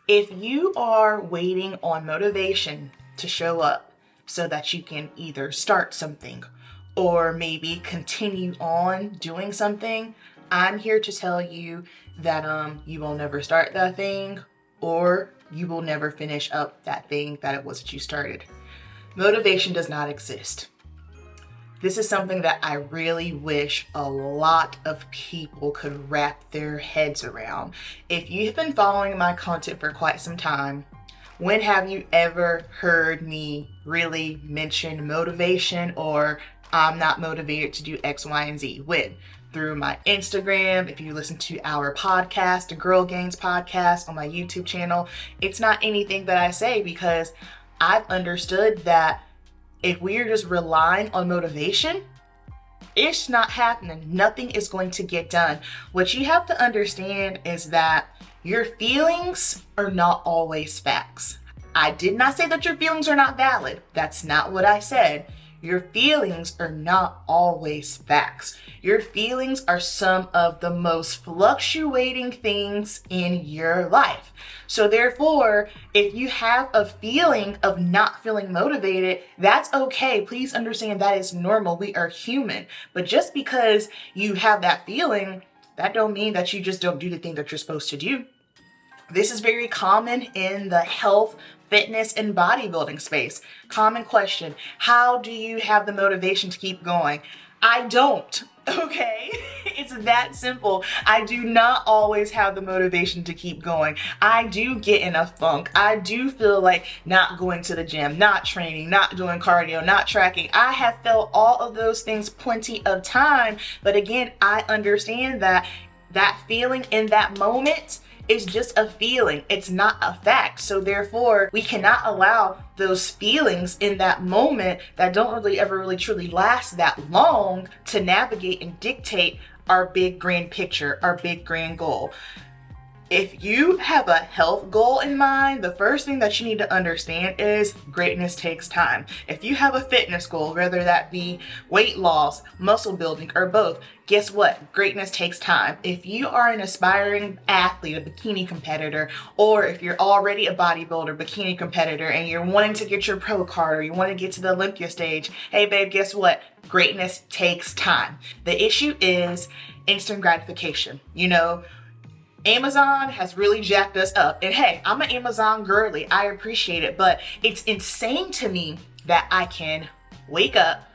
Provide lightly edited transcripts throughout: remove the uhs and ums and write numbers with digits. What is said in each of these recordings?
If you are waiting on motivation to show up so that you can either start something or maybe continue on doing something, I'm here to tell you that you will never start that thing, or you will never finish up that thing that it was that you started. Motivation does not exist. This is something that I really wish a lot of people could wrap their heads around. If you've been following my content for quite some time, when have you ever heard me really mention motivation or I'm not motivated to do X, Y, and Z? When? Through my Instagram, if you listen to our podcast, the Girl Gainz podcast on my YouTube channel. It's not anything that I say because I've understood that if we are just relying on motivation, it's not happening. Nothing is going to get done. What you have to understand is that your feelings are not always facts. I did not say that your feelings are not valid. That's not what I said. Your feelings are not always facts. Your feelings are some of the most fluctuating things in your life. So therefore, if you have a feeling of not feeling motivated, that's okay. Please understand that is normal. We are human. But just because you have that feeling, that don't mean that you just don't do the thing that you're supposed to do. This is very common in the health, fitness, and bodybuilding space. Common question: how do you have the motivation to keep going? I don't, okay? It's that simple. I do not always have the motivation to keep going. I do get in a funk. I do feel like not going to the gym, not training, not doing cardio, not tracking. I have felt all of those things plenty of time. But again, I understand that feeling in that moment is just a feeling. It's not a fact. So therefore, we cannot allow those feelings in that moment that don't really ever really truly last that long to navigate and dictate our big grand picture, our big grand goal. If you have a health goal in mind, the first thing that you need to understand is greatness takes time. If you have a fitness goal, whether that be weight loss, muscle building, or both, guess what? Greatness takes time. If you are an aspiring athlete, a bikini competitor, or if you're already a bodybuilder, bikini competitor, and you're wanting to get your pro card or you want to get to the Olympia stage, hey babe, guess what? Greatness takes time. The issue is instant gratification. Amazon has really jacked us up. And hey, I'm an Amazon girly. I appreciate it. But it's insane to me that I can wake up,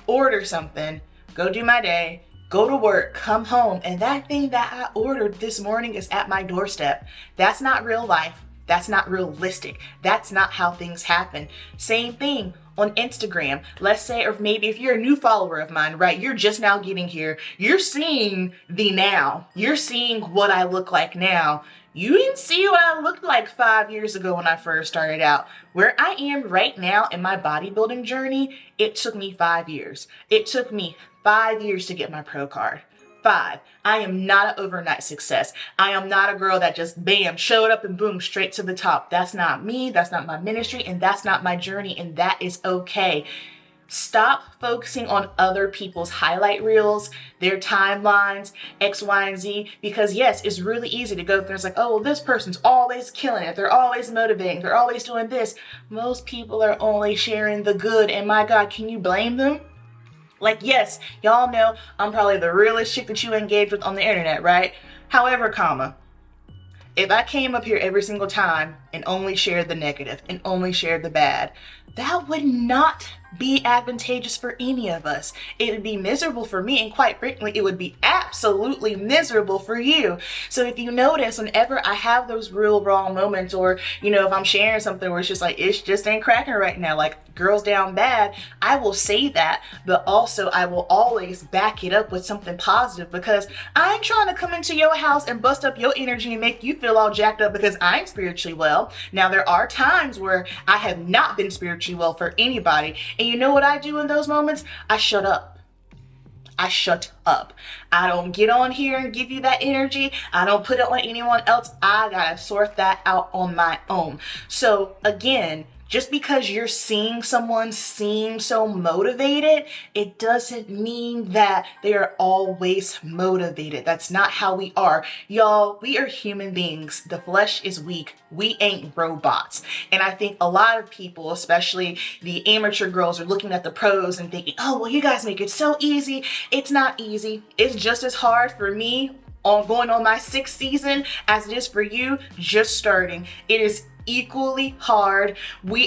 order something, go do my day, go to work, come home, and that thing that I ordered this morning is at my doorstep. That's not real life. That's not realistic. That's not how things happen. Same thing on Instagram. Let's say, or maybe if you're a new follower of mine, right? You're just now getting here. You're seeing the now. You're seeing what I look like now. You didn't see what I looked like 5 years ago when I first started out. Where I am right now in my bodybuilding journey, it took me 5 years. It took me 5 years to get my pro card. 5. I am not an overnight success. I am not a girl that just bam, showed up and boom, straight to the top. That's not me. That's not my ministry. And that's not my journey. And that is okay. Stop focusing on other people's highlight reels, their timelines, X, Y, and Z, because yes, it's really easy to go through. It's like, oh, well, this person's always killing it. They're always motivating. They're always doing this. Most people are only sharing the good. And my God, can you blame them? Like, yes, y'all know I'm probably the realest chick that you engage with on the internet, right? However, if I came up here every single time and only shared the negative and only shared the bad, that would not be advantageous for any of us. It would be miserable for me, and quite frankly, it would be absolutely miserable for you. So if you notice, whenever I have those real wrong moments, or, if I'm sharing something where it's just like, it just ain't cracking right now, like girls down bad, I will say that, but also I will always back it up with something positive, because I ain't trying to come into your house and bust up your energy and make you feel all jacked up because I'm spiritually well. Now, there are times where I have not been spiritually well for anybody, and you know what I do in those moments? I shut up. I shut up. I don't get on here and give you that energy. I don't put it on anyone else. I gotta sort that out on my own. So again, Just because you're seeing someone seem so motivated, it doesn't mean that they are always motivated. That's not how we are. Y'all, we are human beings. The flesh is weak. We ain't robots. And I think a lot of people, especially the amateur girls, are looking at the pros and thinking, oh, well, you guys make it so easy. It's not easy. It's just as hard for me going on my 6th season as it is for you just starting. It is equally hard.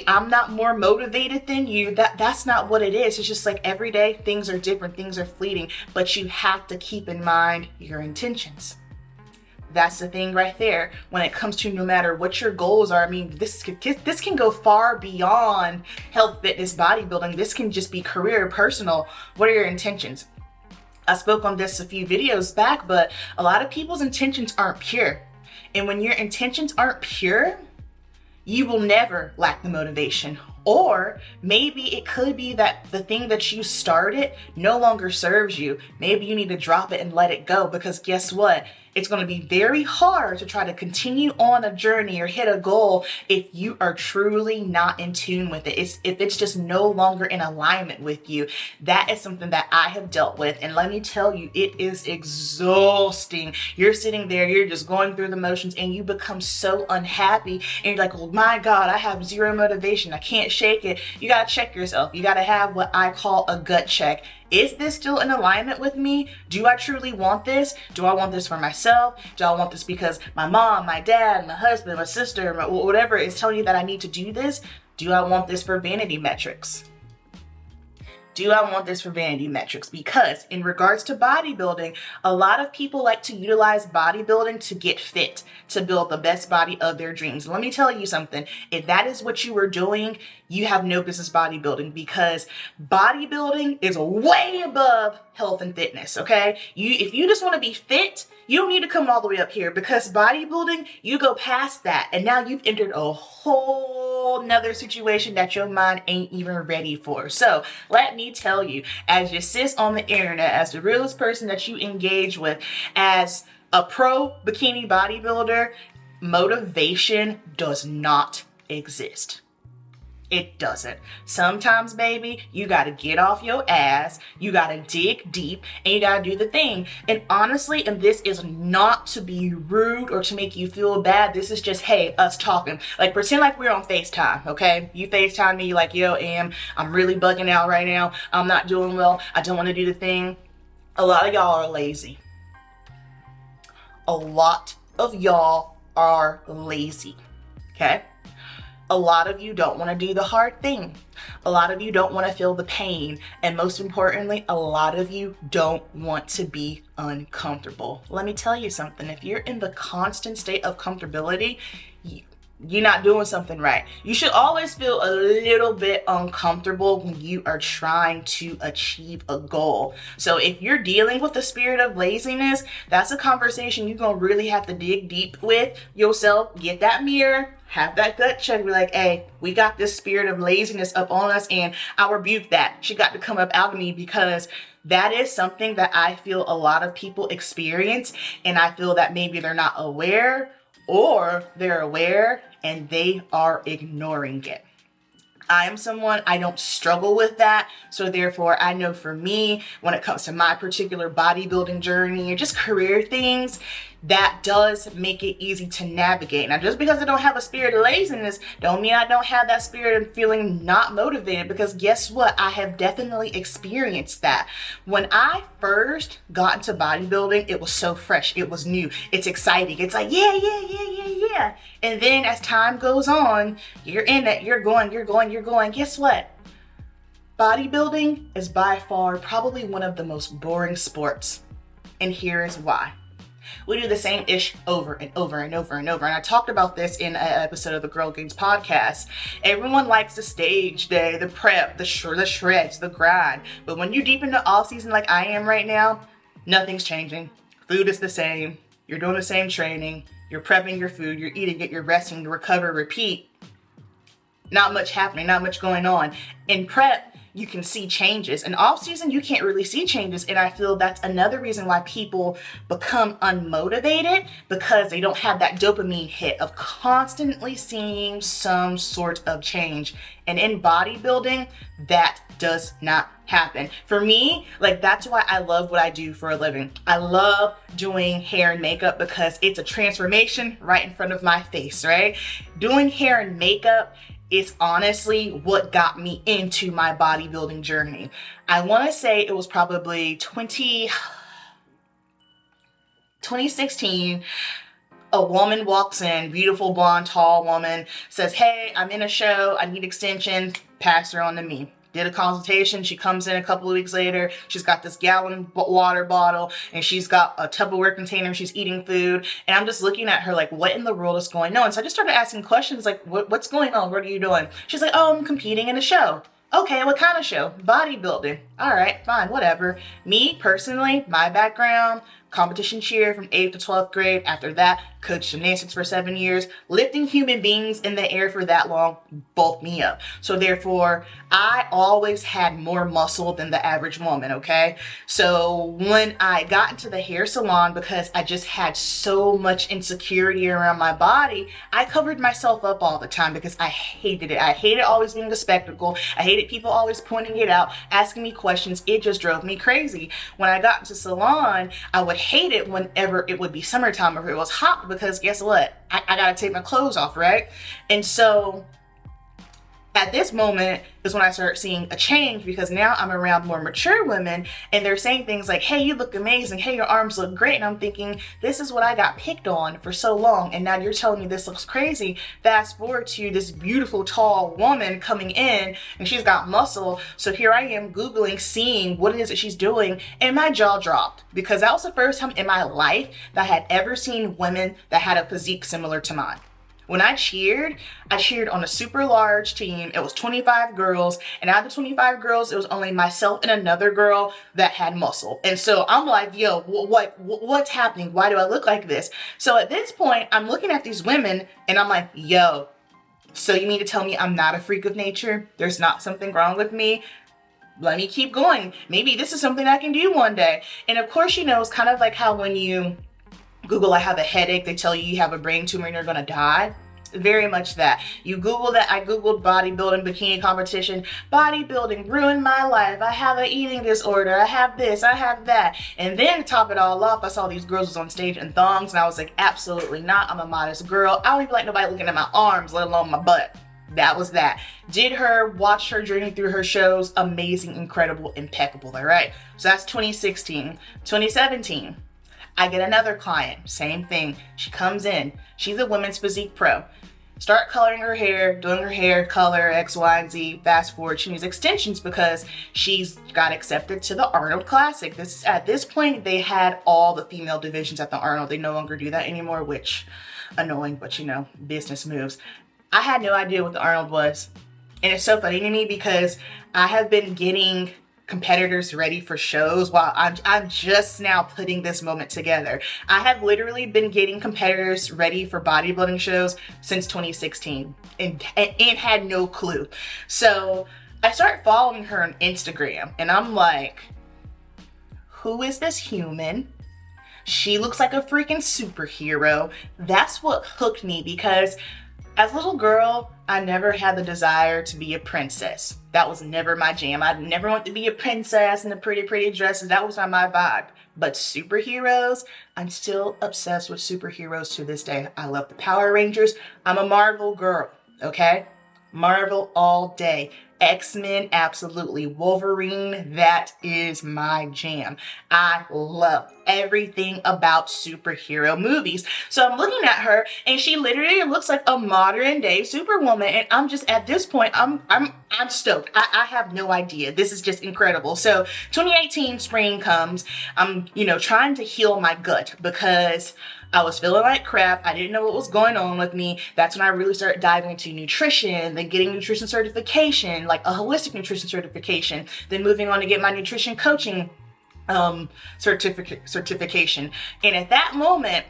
I'm not more motivated than you. That's not what it is. It's just like every day things are different, things are fleeting, but you have to keep in mind your intentions. That's the thing right there when it comes to no matter what your goals are. I mean, this can go far beyond health, fitness, bodybuilding. This can just be career, personal. What are your intentions? I spoke on this a few videos back, but a lot of people's intentions aren't pure. And when your intentions aren't pure, you will never lack the motivation. Or maybe it could be that the thing that you started no longer serves you. Maybe you need to drop it and let it go, because guess what? It's going to be very hard to try to continue on a journey or hit a goal if you are truly not in tune with it. If it's just no longer in alignment with you. That is something that I have dealt with. And let me tell you, it is exhausting. You're sitting there, you're just going through the motions, and you become so unhappy. And you're like, oh my God, I have zero motivation. I can't shake it. You got to check yourself. You got to have what I call a gut check. Is this still in alignment with me? Do I truly want this? Do I want this for myself? Do I want this because my mom, my dad, my husband, my sister, whatever is telling you that I need to do this? Do I want this for vanity metrics? Do I want this for vanity metrics? Because in regards to bodybuilding, a lot of people like to utilize bodybuilding to get fit, to build the best body of their dreams. Let me tell you something. If that is what you were doing, you have no business bodybuilding, because bodybuilding is way above health and fitness, okay? If you just want to be fit, you don't need to come all the way up here, because bodybuilding, you go past that, and now you've entered a whole nother situation that your mind ain't even ready for. So let me tell you, as you sit on the internet, as the realest person that you engage with, as a pro bikini bodybuilder, motivation does not exist. It doesn't. Sometimes, baby, you got to get off your ass, you got to dig deep, and you got to do the thing. And honestly, and this is not to be rude or to make you feel bad, this is just, hey, us talking. Like, pretend like we're on FaceTime, okay? You FaceTime me, you're like, yo, I'm really bugging out right now. I'm not doing well. I don't want to do the thing. A lot of y'all are lazy. A lot of y'all are lazy, okay? A lot of you don't want to do the hard thing. A lot of you don't want to feel the pain. And most importantly, a lot of you don't want to be uncomfortable. Let me tell you something. If you're in the constant state of comfortability, you're not doing something right. You should always feel a little bit uncomfortable when you are trying to achieve a goal. So if you're dealing with the spirit of laziness, that's a conversation you're going to really have to dig deep with yourself. Get that mirror, have that gut check, be like, hey, we got this spirit of laziness up on us, and I rebuke that. She got to come up out of me, because that is something that I feel a lot of people experience, and I feel that maybe they're not aware, or they're aware and they are ignoring it. I am someone, I don't struggle with that. So therefore, I know for me, when it comes to my particular bodybuilding journey or just career things, that does make it easy to navigate. Now, just because I don't have a spirit of laziness, don't mean I don't have that spirit of feeling not motivated, because guess what? I have definitely experienced that. When I first got into bodybuilding, it was so fresh. It was new. It's exciting. It's like, yeah. And then as time goes on, you're in it, you're going. Guess what? Bodybuilding is by far probably one of the most boring sports. And here is why. We do the same ish over and over and over and over. And I talked about this in an episode of the Gainz podcast. Everyone likes the stage day, the prep, the shreds, the grind. But when you're deep into off season like I am right now, nothing's changing. Food is the same. You're doing the same training. You're prepping your food. You're eating it. You're resting. You recover, repeat. Not much happening. Not much going on. In prep, you can see changes. In off season, you can't really see changes. And I feel that's another reason why people become unmotivated, because they don't have that dopamine hit of constantly seeing some sort of change. And in bodybuilding, that does not happen. For me, like, that's why I love what I do for a living. I love doing hair and makeup because it's a transformation right in front of my face, right? Doing hair and makeup is honestly what got me into my bodybuilding journey. I want to say it was probably 2016. A woman walks in, beautiful blonde, tall woman, says, "Hey, I'm in a show, I need extensions." Passed her on to me. Did a consultation. She comes in a couple of weeks later. She's got this gallon water bottle and she's got a Tupperware container. She's eating food. And I'm just looking at her like, what in the world is going on? So I just started asking questions like, what's going on? What are you doing? She's like, "Oh, I'm competing in a show." Okay, what kind of show? Bodybuilding. All right, fine, whatever. Me, personally, my background, competition cheer from 8th to 12th grade. After that, coached gymnastics for 7 years. Lifting human beings in the air for that long bulked me up. So therefore, I always had more muscle than the average woman, okay? So when I got into the hair salon, because I just had so much insecurity around my body, I covered myself up all the time because I hated it. I hated always being a spectacle. I hated people always pointing it out, asking me questions. It just drove me crazy. When I got into salon, I would hate it whenever it would be summertime or it was hot, because guess what? I gotta take my clothes off, right? And so at this moment is when I start seeing a change, because now I'm around more mature women and they're saying things like, "Hey, you look amazing. Hey, your arms look great." And I'm thinking, this is what I got picked on for so long. And now you're telling me this looks crazy. Fast forward to this beautiful, tall woman coming in and she's got muscle. So here I am Googling, seeing what it is that she's doing. And my jaw dropped, because that was the first time in my life that I had ever seen women that had a physique similar to mine. When I cheered on a super large team. It was 25 girls, and out of the 25 girls, it was only myself and another girl that had muscle. And so I'm like, yo, what's happening? Why do I look like this? So at this point, I'm looking at these women and I'm like, yo, so you mean to tell me I'm not a freak of nature? There's not something wrong with me? Let me keep going. Maybe this is something I can do one day. And of course, you know, it's kind of like how when you Google, "I have a headache," they tell you you have a brain tumor and you're gonna die. Very much that. You Google that. I Googled bodybuilding, bikini competition. Bodybuilding ruined my life. I have an eating disorder. I have this, I have that. And then to top it all off, I saw these girls on stage in thongs and I was like, absolutely not. I'm a modest girl. I don't even like nobody looking at my arms, let alone my butt. That was that. Did her, watched her journey through her shows. Amazing, incredible, impeccable. All right. So that's 2016. 2017. I get another client, same thing. She comes in, she's a women's physique pro. Start coloring her hair, doing her hair color, X, Y, and Z. Fast forward, she needs extensions because she's got accepted to the Arnold Classic. At this point, they had all the female divisions at the Arnold. They no longer do that anymore, which, annoying, but you know, business moves. I had no idea what the Arnold was. And it's so funny to me because I have been getting competitors ready for shows while I'm just now putting this moment together. I have literally been getting competitors ready for bodybuilding shows since 2016 and had no clue. So I start following her on Instagram and I'm like, who is this human? She looks like a freaking superhero. That's what hooked me, because as a little girl, I never had the desire to be a princess. That was never my jam. I never wanted to be a princess in the pretty dresses. That was not my vibe. But superheroes, I'm still obsessed with superheroes to this day. I love the Power Rangers. I'm a Marvel girl, okay? Marvel all day. X-Men, absolutely. Wolverine, that is my jam. I love everything about superhero movies. So I'm looking at her and she literally looks like a modern day superwoman. And I'm just, at this point, I'm stoked. I have no idea. This is just incredible. So 2018 spring comes. I'm, trying to heal my gut because I was feeling like crap. I didn't know what was going on with me. That's when I really started diving into nutrition, then getting nutrition certification, like a holistic nutrition certification, then moving on to get my nutrition coaching certification. And at that moment,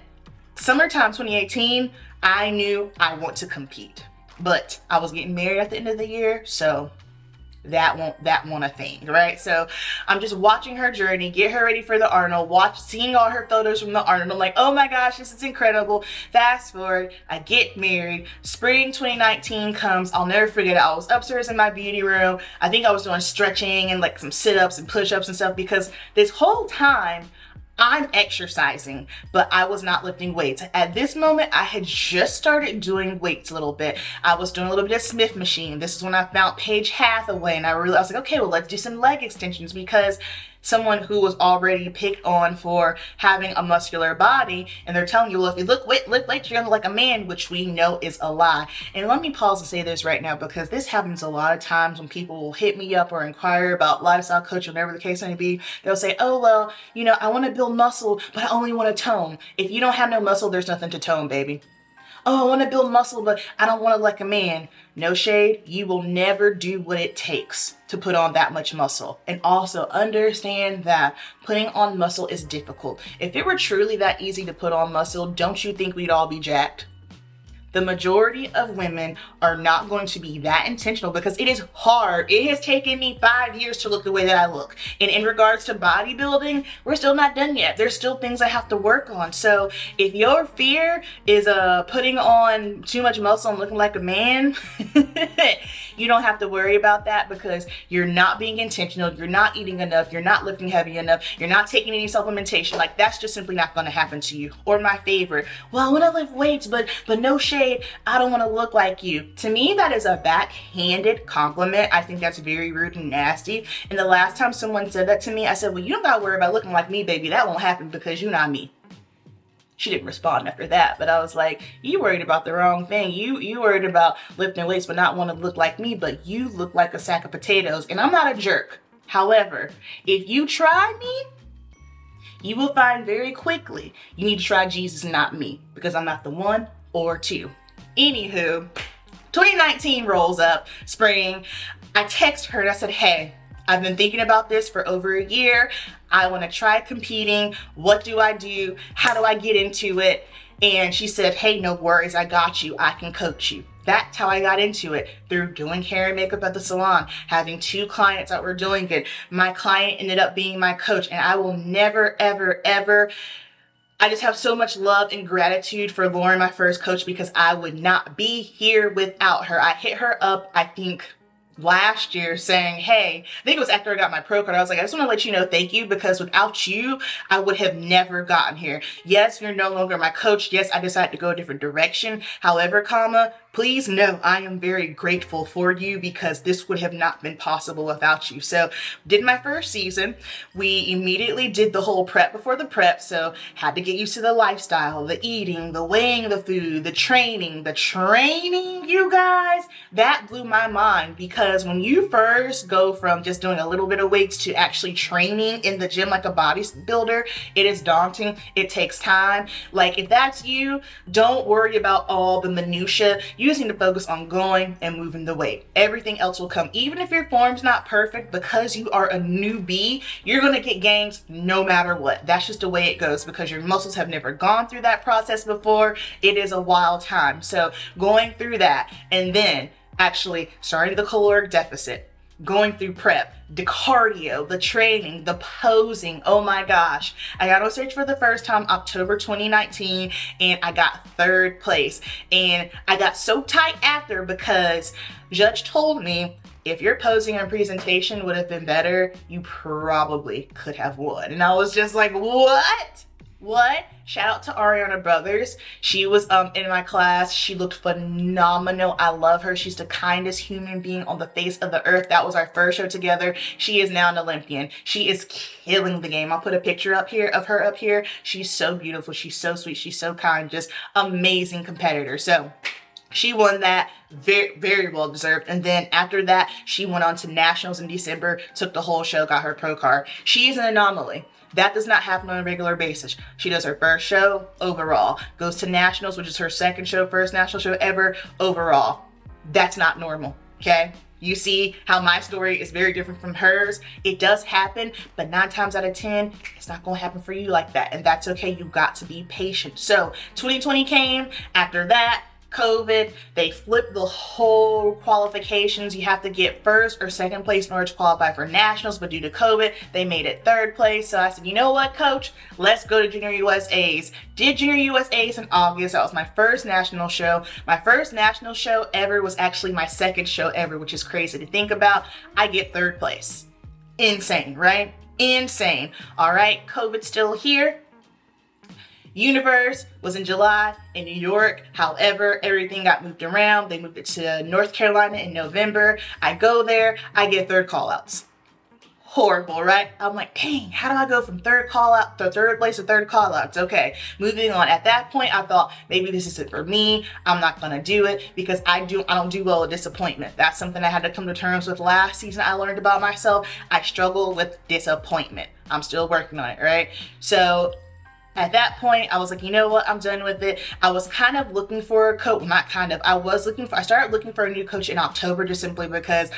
summertime 2018, I knew I want to compete. But I was getting married at the end of the year, so that won't a thing, right? So I'm just watching her journey, get her ready for the Arnold, seeing all her photos from the Arnold. I'm like, oh my gosh, this is incredible. Fast forward, I get married. Spring 2019 comes. I'll never forget it. I was upstairs in my beauty room. I think I was doing stretching and like some sit-ups and push-ups and stuff, because this whole time I'm exercising, but I was not lifting weights. At this moment, I had just started doing weights a little bit. I was doing a little bit of Smith machine. This is when I found Paige Hathaway, and I was like, okay, well, let's do some leg extensions, because someone who was already picked on for having a muscular body, and they're telling you, well, if you lift weights, you're gonna look like a man, which we know is a lie. And let me pause and say this right now, because this happens a lot of times when people will hit me up or inquire about lifestyle coaching, whatever the case may be. They'll say, oh, well, you know, I want to build muscle, but I only want to tone. If you don't have no muscle, there's nothing to tone, baby. Oh, I want to build muscle, but I don't want to look like a man. No shade, you will never do what it takes to put on that much muscle. And also understand that putting on muscle is difficult. If it were truly that easy to put on muscle, don't you think we'd all be jacked? The majority of women are not going to be that intentional, because it is hard. It has taken me 5 years to look the way that I look. And in regards to bodybuilding, we're still not done yet. There's still things I have to work on. So if your fear is putting on too much muscle and looking like a man, you don't have to worry about that, because you're not being intentional. You're not eating enough. You're not lifting heavy enough. You're not taking any supplementation. Like, that's just simply not going to happen to you. Or my favorite, well, I want to lift weights, but no shade, I don't want to look like you. To me, that is a backhanded compliment. I think that's very rude and nasty. And the last time someone said that to me, I said, well, you don't got to worry about looking like me, baby. That won't happen, because you're not me. She didn't respond after that, but I was like, you worried about the wrong thing. You worried about lifting weights but not want to look like me, but you look like a sack of potatoes, and I'm not a jerk. However, if you try me, you will find very quickly you need to try Jesus and not me, because I'm not the one or two. Anywho, 2019 rolls up, spring. I text her and I said, hey, I've been thinking about this for over a year. I want to try competing. What do I do? How do I get into it? And she said, hey, no worries. I got you. I can coach you. That's how I got into it, through doing hair and makeup at the salon, having 2 clients that were doing it. My client ended up being my coach, and I will never, ever, ever, I just have so much love and gratitude for Lauren, my first coach, because I would not be here without her. I hit her up, I think, last year saying, hey, I think it was after I got my pro card. I was like, I just want to let you know thank you, because without you, I would have never gotten here. Yes, you're no longer my coach. Yes, I decided to go a different direction. However, please know I am very grateful for you, because this would have not been possible without you. So did my first season. We immediately did the whole prep before the prep. So had to get used to the lifestyle, the eating, the weighing the food, the training, you guys, that blew my mind, because when you first go from just doing a little bit of weights to actually training in the gym like a bodybuilder, it is daunting. It takes time. Like, if that's you, don't worry about all the minutia. You just need to focus on going and moving the weight. Everything else will come. Even if your form's not perfect, because you are a newbie, you're going to get gains no matter what. That's just the way it goes, because your muscles have never gone through that process before. It is a wild time. So going through that, and then actually starting the caloric deficit, going through prep, the cardio, the training, the posing. Oh my gosh. I got on stage for the first time October 2019, and I got 3rd place. And I got so tight after, because judge told me, if your posing and presentation would have been better, you probably could have won. And I was just like, what? Shout out to Ariana Brothers. She was in my class. She looked phenomenal. I love her. She's the kindest human being on the face of the earth. That was our first show together. She is now an Olympian. She is killing the game. I'll put a picture up here of her up here. She's so beautiful. She's so sweet. She's so kind. Just amazing competitor. So she won that. Very, very well deserved. And then after that, she went on to nationals in December, took the whole show, got her pro card. She is an anomaly. That does not happen on a regular basis. She does her first show overall, goes to nationals, which is her second show, first national show ever overall. That's not normal, okay? You see how my story is very different from hers. It does happen, but 9 times out of 10, it's not gonna happen for you like that. And that's okay, you got to be patient. So 2020 came, after that, COVID, they flipped the whole qualifications. You have to get first or second place in order to qualify for nationals, but due to COVID, they made it third place. So I said, you know what, coach, let's go to Junior USA's. Did Junior USA's in August. That was my first national show. My first national show ever was actually my second show ever, which is crazy to think about. I get third place. Insane, right? Insane. All right, COVID's still here. Universe was in July in New York. However, everything got moved around. They moved it to North Carolina in November. I go there, I get third call outs. Horrible, right? I'm like, dang, how do I go from third call out to third place to third call outs? Okay, moving on. At that point, I thought maybe this isn't for me. I'm not gonna do it because I don't do well with disappointment. That's something I had to come to terms with last season. I learned about myself. I struggle with disappointment. I'm still working on it, right? So at that point, I was like, you know what? I'm done with it. I was kind of looking for a coach. Not kind of. I started looking for a new coach in October just simply because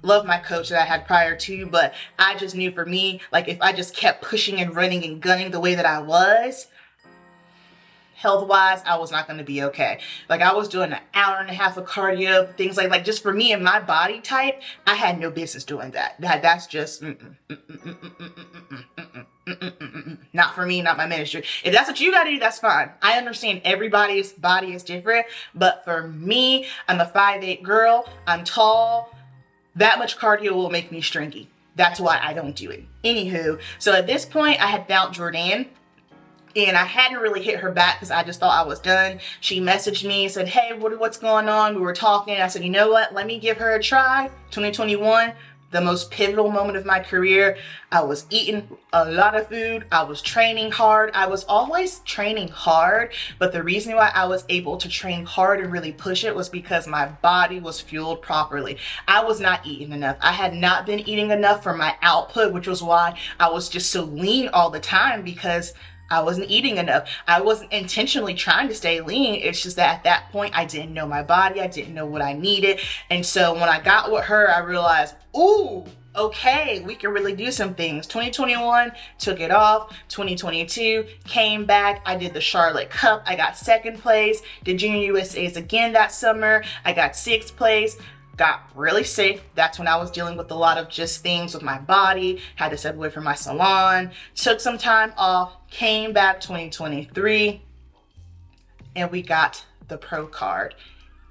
love my coach that I had prior to, but I just knew for me, like if I just kept pushing and running and gunning the way that I was, health-wise, I was not going to be okay. Like I was doing an hour and a half of cardio, things like just for me and my body type, I had no business doing that. That's just not for me, not my ministry. If that's what you got to do, that's fine. I understand everybody's body is different, but for me, I'm a 5'8" girl. I'm tall. That much cardio will make me stringy. That's why I don't do it. Anywho, so at this point, I had found Jordan. And I hadn't really hit her back because I just thought I was done. She messaged me and said, hey, what's going on? We were talking. I said, you know what? Let me give her a try. 2021, the most pivotal moment of my career. I was eating a lot of food. I was training hard. I was always training hard. But the reason why I was able to train hard and really push it was because my body was fueled properly. I was not eating enough. I had not been eating enough for my output, which was why I was just so lean all the time because I wasn't eating enough. I wasn't intentionally trying to stay lean. It's just that at that point, I didn't know my body. I didn't know what I needed. And so when I got with her, I realized, ooh, okay, we can really do some things. 2021, took it off. 2022, came back. I did the Charlotte Cup. I got second place. Did Junior USA's again that summer. I got sixth place. Got really sick. That's when I was dealing with a lot of just things with my body. Had to step away from my salon. Took some time off. Came back 2023. And we got the pro card.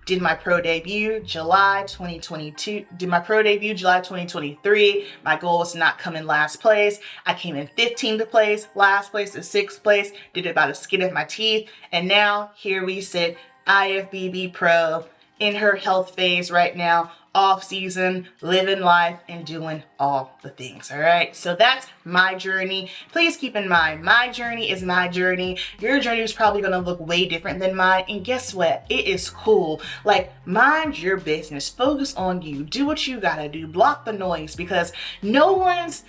Did my pro debut July 2022. Did my pro debut July 2023. My goal was to not come in last place. I came in 15th place, last place to 6th place. Did it by the skin of my teeth. And now here we sit, IFBB pro, in her health phase right now, off season, living life and doing all the things. All right. So that's my journey. Please keep in mind, my journey is my journey. Your journey is probably going to look way different than mine. And guess what? It is cool. Like, mind your business. Focus on you. Do what you got to do. Block the noise because no one's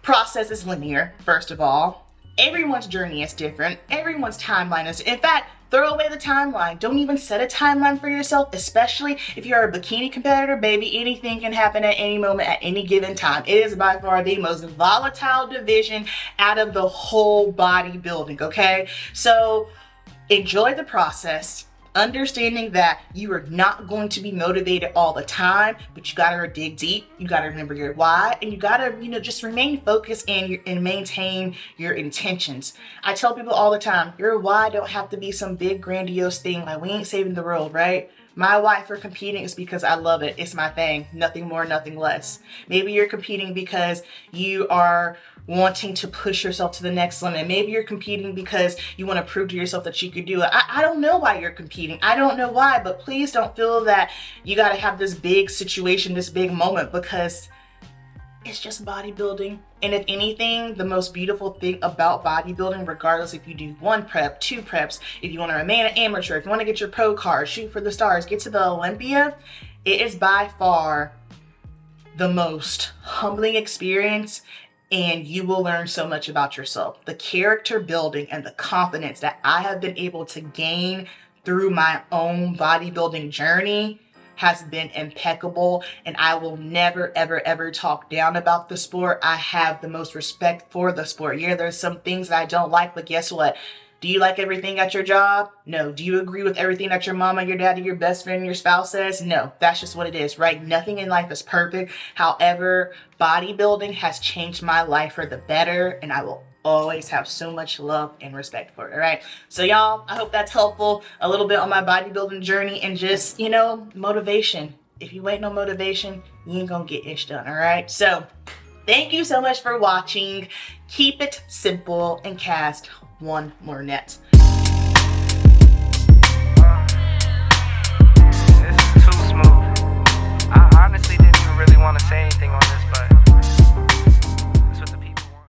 process is linear, first of all. Everyone's journey is different. Everyone's timeline is, in fact, throw away the timeline. Don't even set a timeline for yourself, especially if you're a bikini competitor. Baby, anything can happen at any moment, at any given time. It is by far the most volatile division out of the whole bodybuilding, okay? So enjoy the process. Understanding that you are not going to be motivated all the time, but you gotta dig deep. You gotta remember your why, and you gotta, just remain focused and maintain your intentions. I tell people all the time, your why don't have to be some big grandiose thing. Like, we ain't saving the world, right? My why for competing is because I love it. It's my thing. Nothing more, nothing less. Maybe you're competing because you are wanting to push yourself to the next limit. Maybe you're competing because you want to prove to yourself that you could do it. I don't know why you're competing. I don't know why, but please don't feel that you got to have this big situation, this big moment, because it's just bodybuilding. And if anything, the most beautiful thing about bodybuilding, regardless if you do 1 prep, 2 preps, if you want to remain an amateur, if you want to get your pro card, shoot for the stars, get to the Olympia, it is by far the most humbling experience. And you will learn so much about yourself. The character building and the confidence that I have been able to gain through my own bodybuilding journey has been impeccable. And I will never, ever, ever talk down about the sport. I have the most respect for the sport. Yeah, there's some things that I don't like, but guess what? Do you like everything at your job? No. Do you agree with everything that your mama, your daddy, your best friend, your spouse says? No. That's just what it is, right? Nothing in life is perfect. However, bodybuilding has changed my life for the better, and I will always have so much love and respect for it. All right. So y'all, I hope that's helpful. A little bit on my bodybuilding journey and just, you know, motivation. If you ain't no motivation, you ain't gonna get ish done. All right. So thank you so much for watching. Keep it simple and cast one more net.